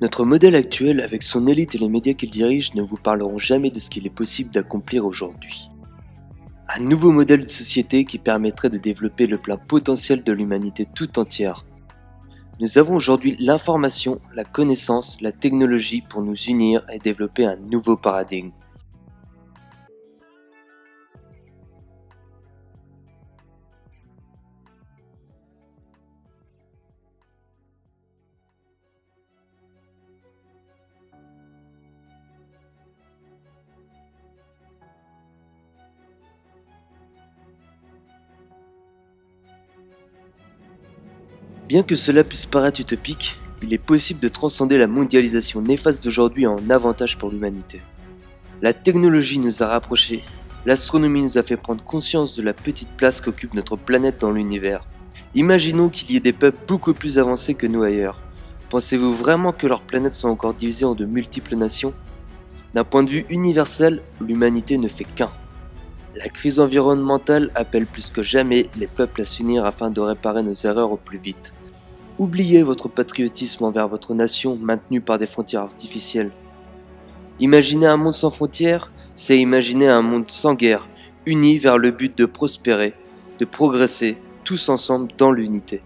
Notre modèle actuel, avec son élite et les médias qu'il dirige, ne vous parleront jamais de ce qu'il est possible d'accomplir aujourd'hui. Un nouveau modèle de société qui permettrait de développer le plein potentiel de l'humanité tout entière. Nous avons aujourd'hui l'information, la connaissance, la technologie pour nous unir et développer un nouveau paradigme. Bien que cela puisse paraître utopique, il est possible de transcender la mondialisation néfaste d'aujourd'hui en avantage pour l'humanité. La technologie nous a rapprochés, l'astronomie nous a fait prendre conscience de la petite place qu'occupe notre planète dans l'univers. Imaginons qu'il y ait des peuples beaucoup plus avancés que nous ailleurs. Pensez-vous vraiment que leurs planètes sont encore divisées en de multiples nations? D'un point de vue universel, l'humanité ne fait qu'un. La crise environnementale appelle plus que jamais les peuples à s'unir afin de réparer nos erreurs au plus vite. Oubliez votre patriotisme envers votre nation maintenue par des frontières artificielles. Imaginer un monde sans frontières, c'est imaginer un monde sans guerre, uni vers le but de prospérer, de progresser, tous ensemble dans l'unité.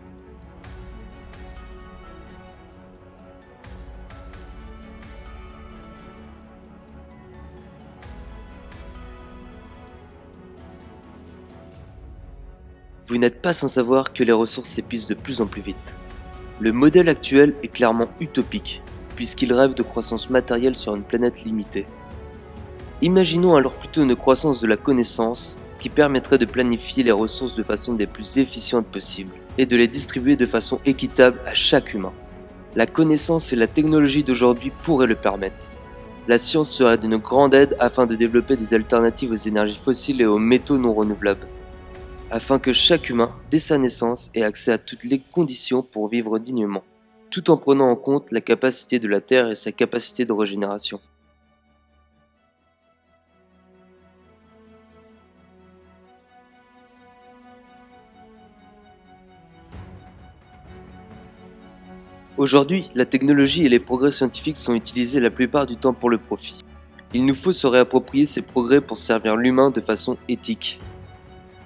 Vous n'êtes pas sans savoir que les ressources s'épuisent de plus en plus vite. Le modèle actuel est clairement utopique, puisqu'il rêve de croissance matérielle sur une planète limitée. Imaginons alors plutôt une croissance de la connaissance qui permettrait de planifier les ressources de façon des plus efficientes possible et de les distribuer de façon équitable à chaque humain. La connaissance et la technologie d'aujourd'hui pourraient le permettre. La science serait d'une grande aide afin de développer des alternatives aux énergies fossiles et aux métaux non renouvelables, afin que chaque humain, dès sa naissance, ait accès à toutes les conditions pour vivre dignement, tout en prenant en compte la capacité de la Terre et sa capacité de régénération. Aujourd'hui, la technologie et les progrès scientifiques sont utilisés la plupart du temps pour le profit. Il nous faut se réapproprier ces progrès pour servir l'humain de façon éthique.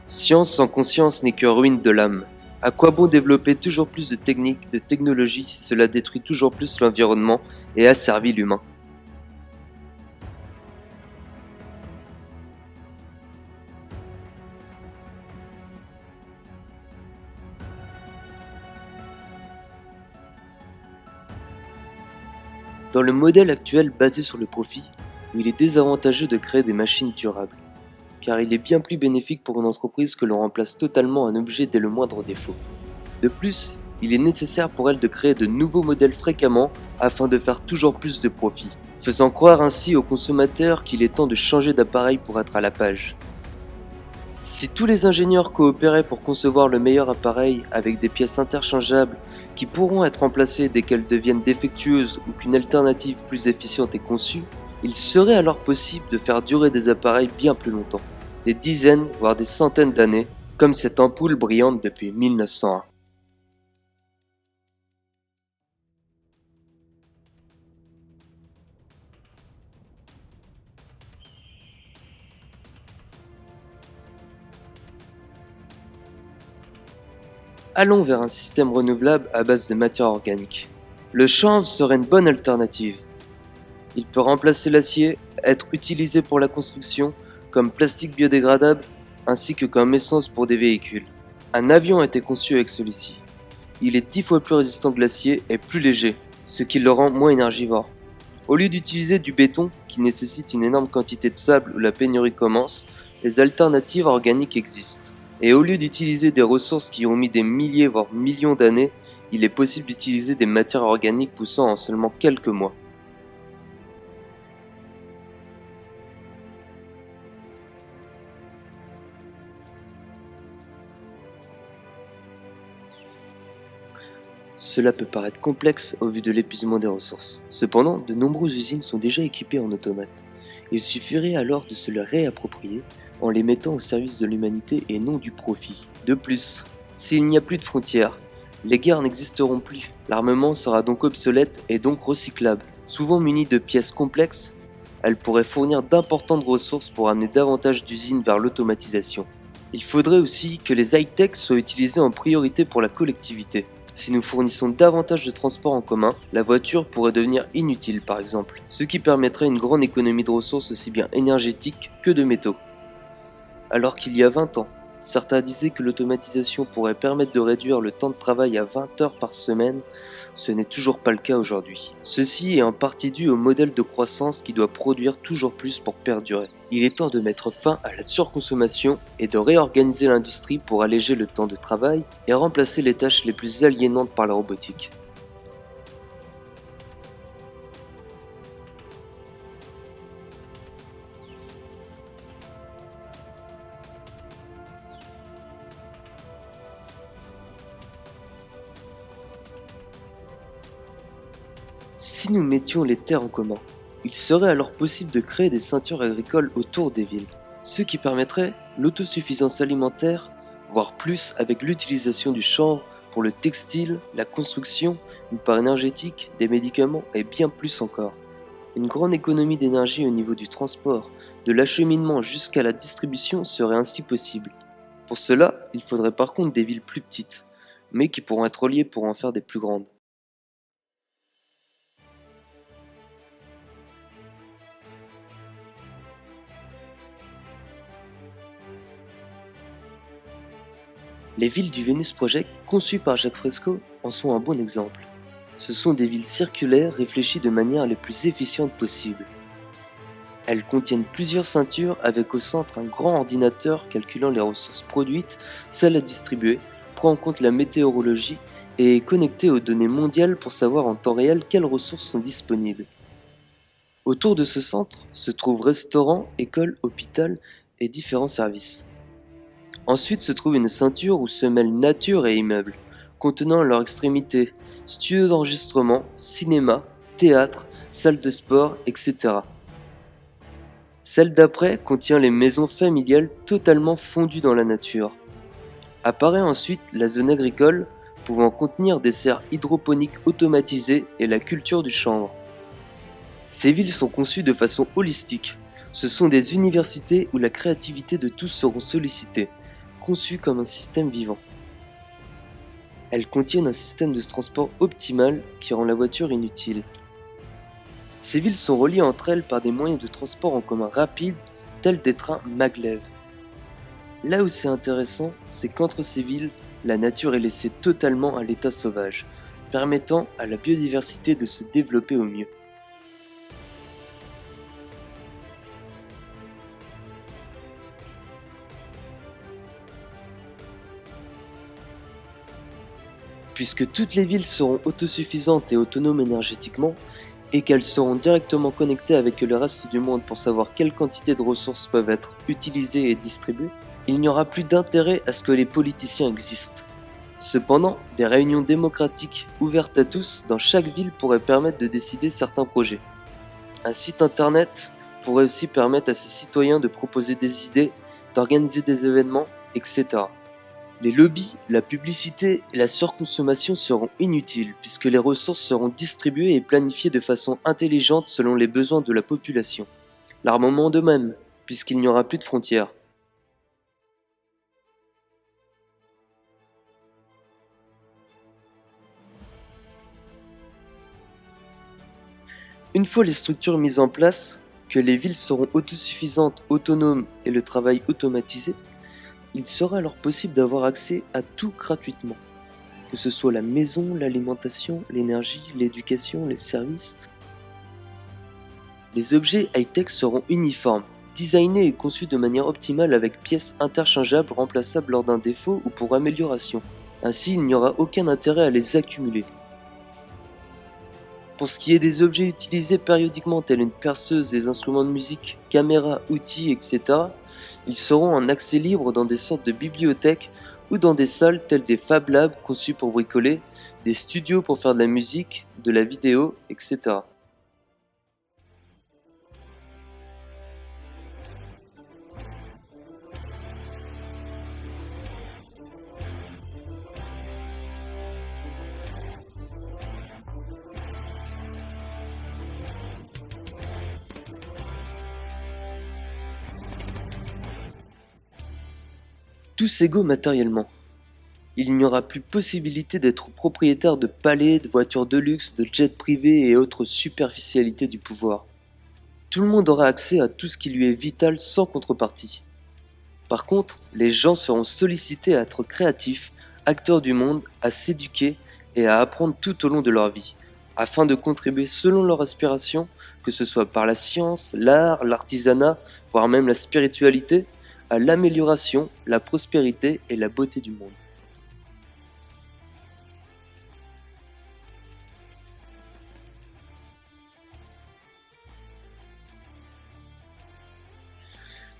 Science sans conscience n'est que ruine de l'âme. À quoi bon développer toujours plus de techniques, de technologies si cela détruit toujours plus l'environnement et asservit l'humain? Dans le modèle actuel basé sur le profit, il est désavantageux de créer des machines durables, car il est bien plus bénéfique pour une entreprise que l'on remplace totalement un objet dès le moindre défaut. De plus, il est nécessaire pour elle de créer de nouveaux modèles fréquemment afin de faire toujours plus de profit, faisant croire ainsi aux consommateurs qu'il est temps de changer d'appareil pour être à la page. Si tous les ingénieurs coopéraient pour concevoir le meilleur appareil avec des pièces interchangeables qui pourront être remplacées dès qu'elles deviennent défectueuses ou qu'une alternative plus efficiente est conçue, il serait alors possible de faire durer des appareils bien plus longtemps, des dizaines voire des centaines d'années, comme cette ampoule brillante depuis 1901. Allons vers un système renouvelable à base de matière organique. Le chanvre serait une bonne alternative. Il peut remplacer l'acier, être utilisé pour la construction, comme plastique biodégradable, ainsi que comme essence pour des véhicules. Un avion a été conçu avec celui-ci. Il est 10 fois plus résistant que l'acier et plus léger, ce qui le rend moins énergivore. Au lieu d'utiliser du béton, qui nécessite une énorme quantité de sable où la pénurie commence, les alternatives organiques existent. Et au lieu d'utiliser des ressources qui ont mis des milliers voire millions d'années, il est possible d'utiliser des matières organiques poussant en seulement quelques mois. Cela peut paraître complexe au vu de l'épuisement des ressources. Cependant, de nombreuses usines sont déjà équipées en automates. Il suffirait alors de se les réapproprier en les mettant au service de l'humanité et non du profit. De plus, s'il n'y a plus de frontières, Les guerres n'existeront plus. L'armement sera donc obsolète et donc recyclable. Souvent muni de pièces complexes, elle pourrait fournir d'importantes ressources pour amener davantage d'usines vers l'automatisation. Il faudrait aussi que les high-tech soient utilisés en priorité pour la collectivité. Si nous fournissons davantage de transports en commun, la voiture pourrait devenir inutile par exemple, ce qui permettrait une grande économie de ressources aussi bien énergétiques que de métaux. Alors qu'il y a 20 ans, certains disaient que l'automatisation pourrait permettre de réduire le temps de travail à 20 heures par semaine, ce n'est toujours pas le cas aujourd'hui. Ceci est en partie dû au modèle de croissance qui doit produire toujours plus pour perdurer. Il est temps de mettre fin à la surconsommation et de réorganiser l'industrie pour alléger le temps de travail et remplacer les tâches les plus aliénantes par la robotique. Si nous mettions les terres en commun, il serait alors possible de créer des ceintures agricoles autour des villes, ce qui permettrait l'autosuffisance alimentaire, voire plus avec l'utilisation du chanvre pour le textile, la construction, une part énergétique, des médicaments et bien plus encore. Une grande économie d'énergie au niveau du transport, de l'acheminement jusqu'à la distribution serait ainsi possible. Pour cela, il faudrait par contre des villes plus petites, mais qui pourront être reliées pour en faire des plus grandes. Les villes du Venus Project, conçues par Jacques Fresco, en sont un bon exemple. Ce sont des villes circulaires réfléchies de manière les plus efficiente possible. Elles contiennent plusieurs ceintures avec au centre un grand ordinateur calculant les ressources produites, celles à distribuer, prend en compte la météorologie et est connecté aux données mondiales pour savoir en temps réel quelles ressources sont disponibles. Autour de ce centre se trouvent restaurants, écoles, hôpital et différents services. Ensuite se trouve une ceinture où se mêlent nature et immeubles, contenant à leur extrémité studios d'enregistrement, cinéma, théâtre, salle de sport, etc. Celle d'après contient les maisons familiales totalement fondues dans la nature. Apparaît ensuite la zone agricole, pouvant contenir des serres hydroponiques automatisées et la culture du chanvre. Ces villes sont conçues de façon holistique. Ce sont des universités où la créativité de tous seront sollicitées, conçues comme un système vivant. Elles contiennent un système de transport optimal qui rend la voiture inutile. Ces villes sont reliées entre elles par des moyens de transport en commun rapides, tels des trains maglev. Là où c'est intéressant, c'est qu'entre ces villes, la nature est laissée totalement à l'état sauvage, permettant à la biodiversité de se développer au mieux. Puisque toutes les villes seront autosuffisantes et autonomes énergétiquement, et qu'elles seront directement connectées avec le reste du monde pour savoir quelle quantité de ressources peuvent être utilisées et distribuées, il n'y aura plus d'intérêt à ce que les politiciens existent. Cependant, des réunions démocratiques ouvertes à tous dans chaque ville pourraient permettre de décider certains projets. Un site internet pourrait aussi permettre à ses citoyens de proposer des idées, d'organiser des événements, etc. Les lobbies, la publicité et la surconsommation seront inutiles puisque les ressources seront distribuées et planifiées de façon intelligente selon les besoins de la population. L'armement de même, puisqu'il n'y aura plus de frontières. Une fois les structures mises en place, que les villes seront autosuffisantes, autonomes et le travail automatisé, il sera alors possible d'avoir accès à tout gratuitement. Que ce soit la maison, l'alimentation, l'énergie, l'éducation, les services. Les objets high-tech seront uniformes, designés et conçus de manière optimale avec pièces interchangeables remplaçables lors d'un défaut ou pour amélioration. Ainsi, il n'y aura aucun intérêt à les accumuler. Pour ce qui est des objets utilisés périodiquement tels une perceuse, des instruments de musique, caméras, outils, etc., ils seront en accès libre dans des sortes de bibliothèques ou dans des salles telles des Fab Labs conçus pour bricoler, des studios pour faire de la musique, de la vidéo, etc. tous égaux matériellement. Il n'y aura plus possibilité d'être propriétaire de palais, de voitures de luxe, de jets privés et autres superficialités du pouvoir. Tout le monde aura accès à tout ce qui lui est vital sans contrepartie. Par contre, les gens seront sollicités à être créatifs, acteurs du monde, à s'éduquer et à apprendre tout au long de leur vie, afin de contribuer selon leur aspiration, que ce soit par la science, l'art, l'artisanat, voire même la spiritualité, à l'amélioration, la prospérité et la beauté du monde.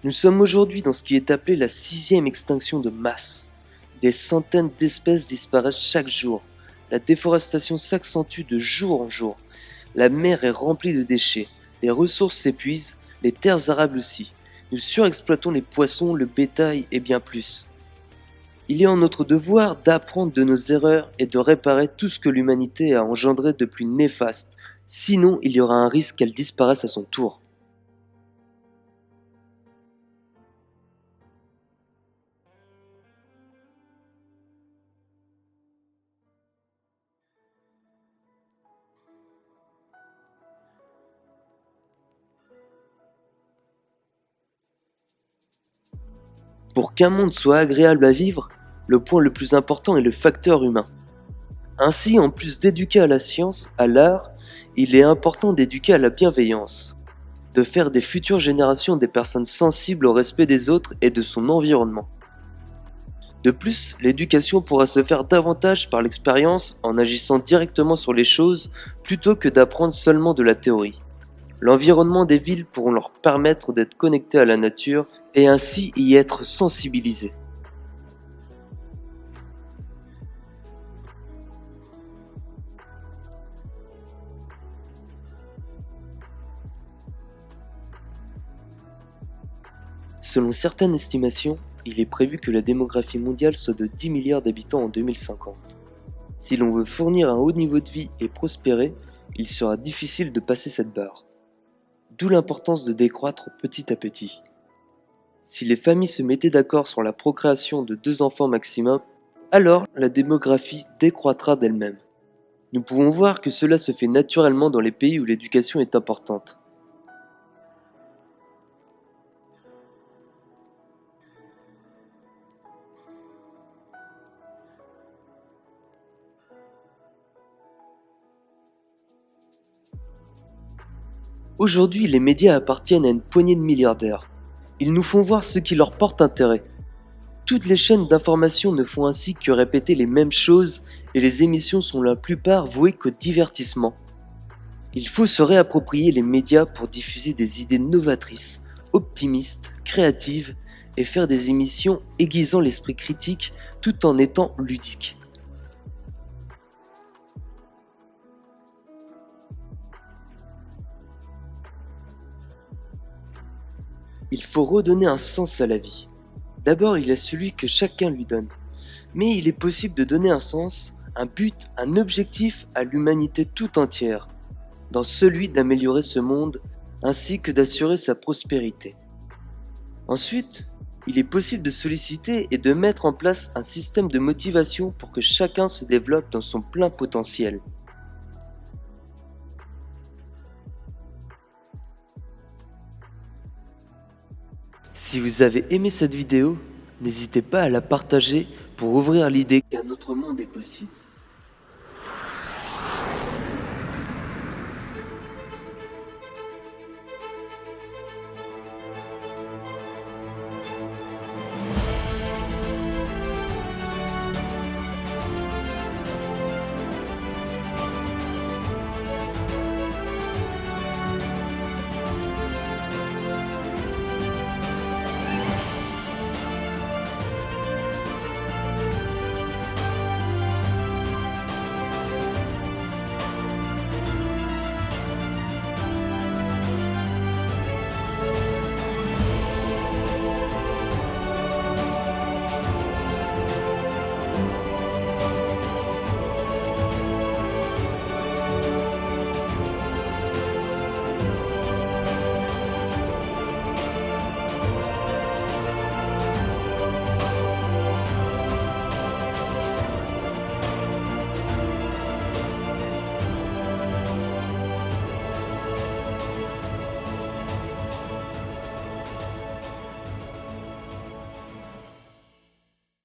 Nous sommes aujourd'hui dans ce qui est appelé la 6e extinction de masse. Des centaines d'espèces disparaissent chaque jour. La déforestation s'accentue de jour en jour. La mer est remplie de déchets. Les ressources s'épuisent, les terres arables aussi. Nous surexploitons les poissons, le bétail et bien plus. Il est en notre devoir d'apprendre de nos erreurs et de réparer tout ce que l'humanité a engendré de plus néfaste. Sinon, il y aura un risque qu'elle disparaisse à son tour. Pour qu'un monde soit agréable à vivre, le point le plus important est le facteur humain. Ainsi, en plus d'éduquer à la science, à l'art, il est important d'éduquer à la bienveillance, de faire des futures générations des personnes sensibles au respect des autres et de son environnement. De plus, l'éducation pourra se faire davantage par l'expérience en agissant directement sur les choses plutôt que d'apprendre seulement de la théorie. L'environnement des villes pourront leur permettre d'être connectés à la nature et ainsi y être sensibilisés. Selon certaines estimations, il est prévu que la démographie mondiale soit de 10 milliards d'habitants en 2050. Si l'on veut fournir un haut niveau de vie et prospérer, il sera difficile de passer cette barre. D'où l'importance de décroître petit à petit. Si les familles se mettaient d'accord sur la procréation de 2 enfants maximum, alors la démographie décroîtra d'elle-même. Nous pouvons voir que cela se fait naturellement dans les pays où l'éducation est importante. Aujourd'hui, les médias appartiennent à une poignée de milliardaires. Ils nous font voir ce qui leur porte intérêt. Toutes les chaînes d'information ne font ainsi que répéter les mêmes choses et les émissions sont la plupart vouées qu'au divertissement. Il faut se réapproprier les médias pour diffuser des idées novatrices, optimistes, créatives et faire des émissions aiguisant l'esprit critique tout en étant ludiques. Il faut redonner un sens à la vie. D'abord, il y a celui que chacun lui donne. Mais il est possible de donner un sens, un but, un objectif à l'humanité tout entière, dans celui d'améliorer ce monde ainsi que d'assurer sa prospérité. Ensuite, il est possible de solliciter et de mettre en place un système de motivation pour que chacun se développe dans son plein potentiel. Si vous avez aimé cette vidéo, n'hésitez pas à la partager pour ouvrir l'idée qu'un autre monde est possible.